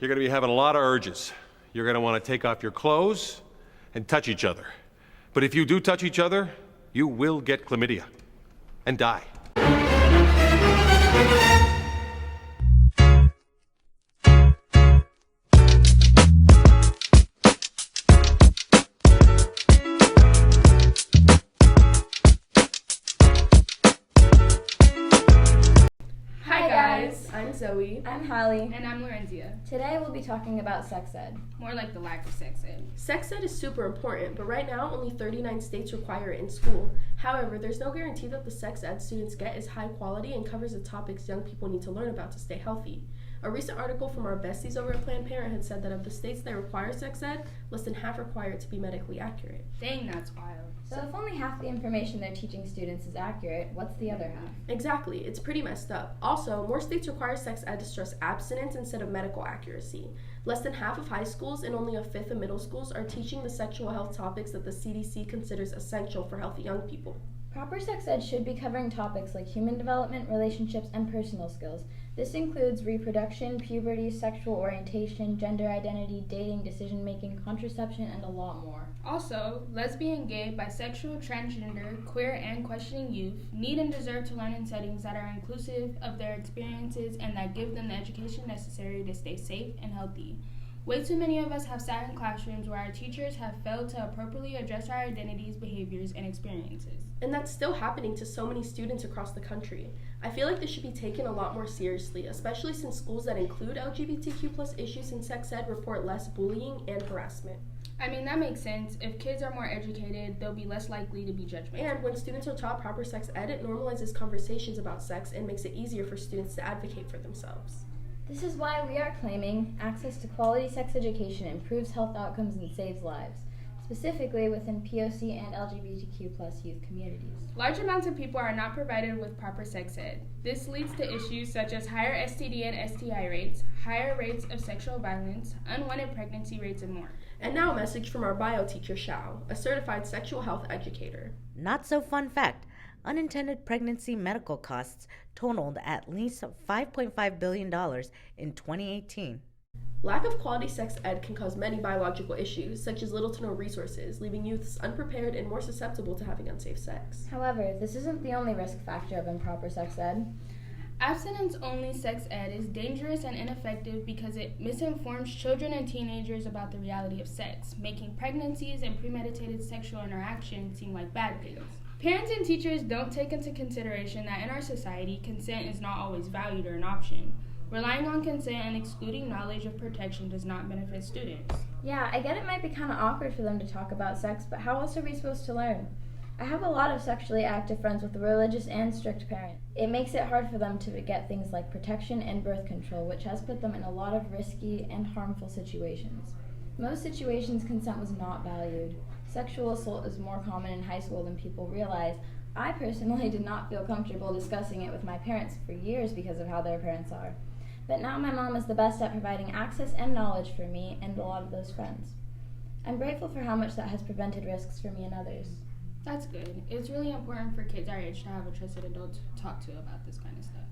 You're going to be having a lot of urges. You're going to want to take off your clothes and touch each other. But if you do touch each other, you will get chlamydia and die. I'm Zoe. I'm Halle. And I'm Larenzia. Today we'll be talking about sex ed. More like the lack of sex ed. Sex ed is super important, but right now only 39 states require it in school. However, there's no guarantee that the sex ed students get is high quality and covers the topics young people need to learn about to stay healthy. A recent article from our besties over at Planned Parenthood said that of the states that require sex ed, less than half require it to be medically accurate. Dang, that's wild. So if only half the information they're teaching students is accurate, what's the other half? Exactly. It's pretty messed up. Also, more states require sex ed to stress abstinence instead of medical accuracy. Less than half of high schools and only a fifth of middle schools are teaching the sexual health topics that the CDC considers essential for healthy young people. Proper sex ed should be covering topics like human development, relationships, and personal skills. This includes reproduction, puberty, sexual orientation, gender identity, dating, decision-making, contraception, and a lot more. Also, lesbian, gay, bisexual, transgender, queer, and questioning youth need and deserve to learn in settings that are inclusive of their experiences and that give them the education necessary to stay safe and healthy. Way too many of us have sat in classrooms where our teachers have failed to appropriately address our identities, behaviors, and experiences. And that's still happening to so many students across the country. I feel like this should be taken a lot more seriously, especially since schools that include LGBTQ+ issues in sex ed report less bullying and harassment. I mean, that makes sense. If kids are more educated, they'll be less likely to be judgmental. And when students are taught proper sex ed, it normalizes conversations about sex and makes it easier for students to advocate for themselves. This is why we are claiming access to quality sex education improves health outcomes and saves lives, specifically within POC and LGBTQ+ youth communities. Large amounts of people are not provided with proper sex ed. This leads to issues such as higher STD and STI rates, higher rates of sexual violence, unwanted pregnancy rates, and more. And now a message from our bio teacher, Xiao, a certified sexual health educator. Not so fun fact. Unintended pregnancy medical costs totaled at least $5.5 billion in 2018. Lack of quality sex ed can cause many biological issues, such as little to no resources, leaving youths unprepared and more susceptible to having unsafe sex. However, this isn't the only risk factor of improper sex ed. Abstinence-only sex ed is dangerous and ineffective because it misinforms children and teenagers about the reality of sex, making pregnancies and premeditated sexual interaction seem like bad things. Parents and teachers don't take into consideration that in our society, consent is not always valued or an option. Relying on consent and excluding knowledge of protection does not benefit students. Yeah, I get it might be kind of awkward for them to talk about sex, but how else are we supposed to learn? I have a lot of sexually active friends with religious and strict parents. It makes it hard for them to get things like protection and birth control, which has put them in a lot of risky and harmful situations. Most situations, consent was not valued. Sexual assault is more common in high school than people realize. I personally did not feel comfortable discussing it with my parents for years because of how their parents are. But now my mom is the best at providing access and knowledge for me and a lot of those friends. I'm grateful for how much that has prevented risks for me and others. That's good. It's really important for kids our age to have a trusted adult to talk to about this kind of stuff.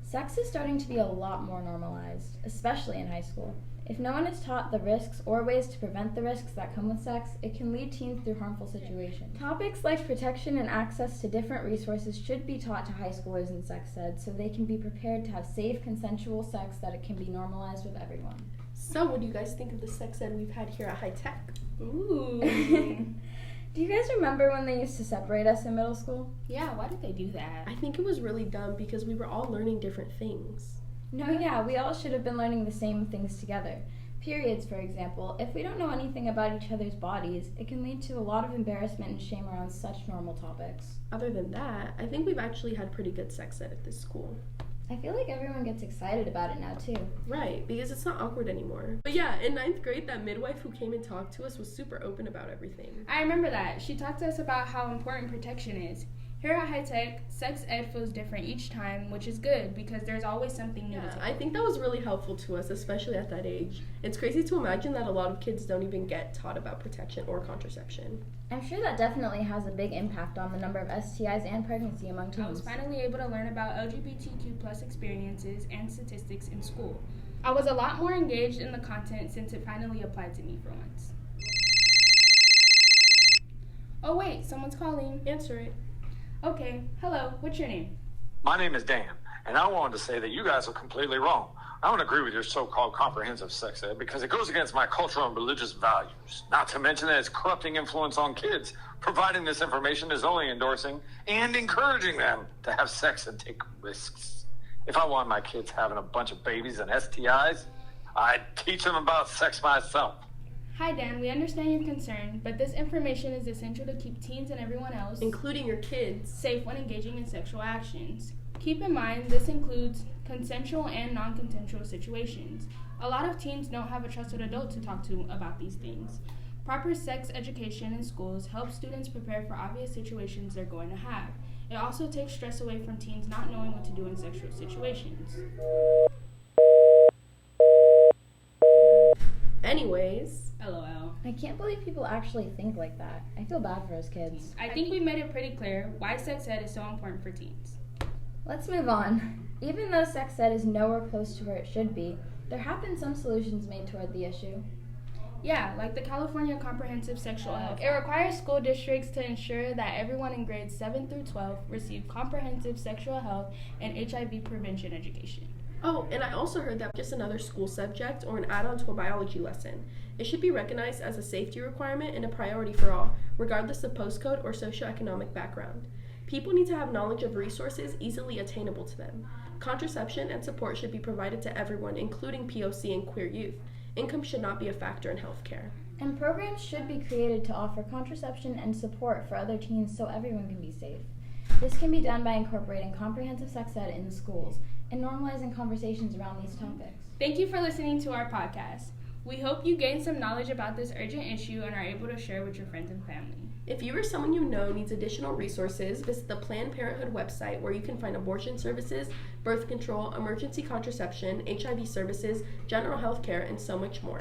Sex is starting to be a lot more normalized, especially in high school. If no one is taught the risks or ways to prevent the risks that come with sex, it can lead teens through harmful situations. Topics like protection and access to different resources should be taught to high schoolers in sex ed so they can be prepared to have safe, consensual sex that it can be normalized with everyone. So, what do you guys think of the sex ed we've had here at High Tech? Ooh. Do you guys remember when they used to separate us in middle school? Yeah, why did they do that? I think it was really dumb because we were all learning different things. No, yeah, we all should have been learning the same things together. Periods, for example. If we don't know anything about each other's bodies, it can lead to a lot of embarrassment and shame around such normal topics. Other than that, I think we've actually had pretty good sex ed at this school. I feel like everyone gets excited about it now, too. Right, because it's not awkward anymore. But yeah, in 9th grade, that midwife who came and talked to us was super open about everything. I remember that. She talked to us about how important protection is. Here at High Tech, sex ed feels different each time, which is good because there's always something new. Yeah, I think that was really helpful to us, especially at that age. It's crazy to imagine that a lot of kids don't even get taught about protection or contraception. I'm sure that definitely has a big impact on the number of STIs and pregnancy among teens. I was finally able to learn about LGBTQ+ experiences and statistics in school. I was a lot more engaged in the content since it finally applied to me for once. Oh wait, someone's calling. Answer it. Okay, hello, what's your name? My name is Dan, and I wanted to say that you guys are completely wrong. I don't agree with your so-called comprehensive sex ed because it goes against my cultural and religious values. Not to mention that it's corrupting influence on kids. Providing this information is only endorsing and encouraging them to have sex and take risks. If I want my kids having a bunch of babies and STIs, I'd teach them about sex myself. Hi Dan, we understand your concern, but this information is essential to keep teens and everyone else, Including your kids. safe when engaging in sexual actions. Keep in mind, this includes consensual and non-consensual situations. A lot of teens don't have a trusted adult to talk to about these things. Proper sex education in schools helps students prepare for obvious situations they're going to have. It also takes stress away from teens not knowing what to do in sexual situations. Anyways, LOL. I can't believe people actually think like that. I feel bad for those kids. I think we made it pretty clear why sex ed is so important for teens. Let's move on. Even though sex ed is nowhere close to where it should be, there have been some solutions made toward the issue. Yeah, like the California Comprehensive Sexual Health. It requires school districts to ensure that everyone in grades 7 through 12 receive comprehensive sexual health and HIV prevention education. oh, and I also heard that just another school subject or an add-on to a biology lesson. It should be recognized as a safety requirement and a priority for all, regardless of postcode or socioeconomic background. People need to have knowledge of resources easily attainable to them. Contraception and support should be provided to everyone, including POC and queer youth. Income should not be a factor in healthcare. And programs should be created to offer contraception and support for other teens so everyone can be safe. This can be done by incorporating comprehensive sex ed in schools and normalizing conversations around these topics. Thank you for listening to our podcast. We hope you gain some knowledge about this urgent issue and are able to share with your friends and family. If you or someone you know needs additional resources, visit the Planned Parenthood website where you can find abortion services, birth control, emergency contraception, HIV services, general health care, and so much more.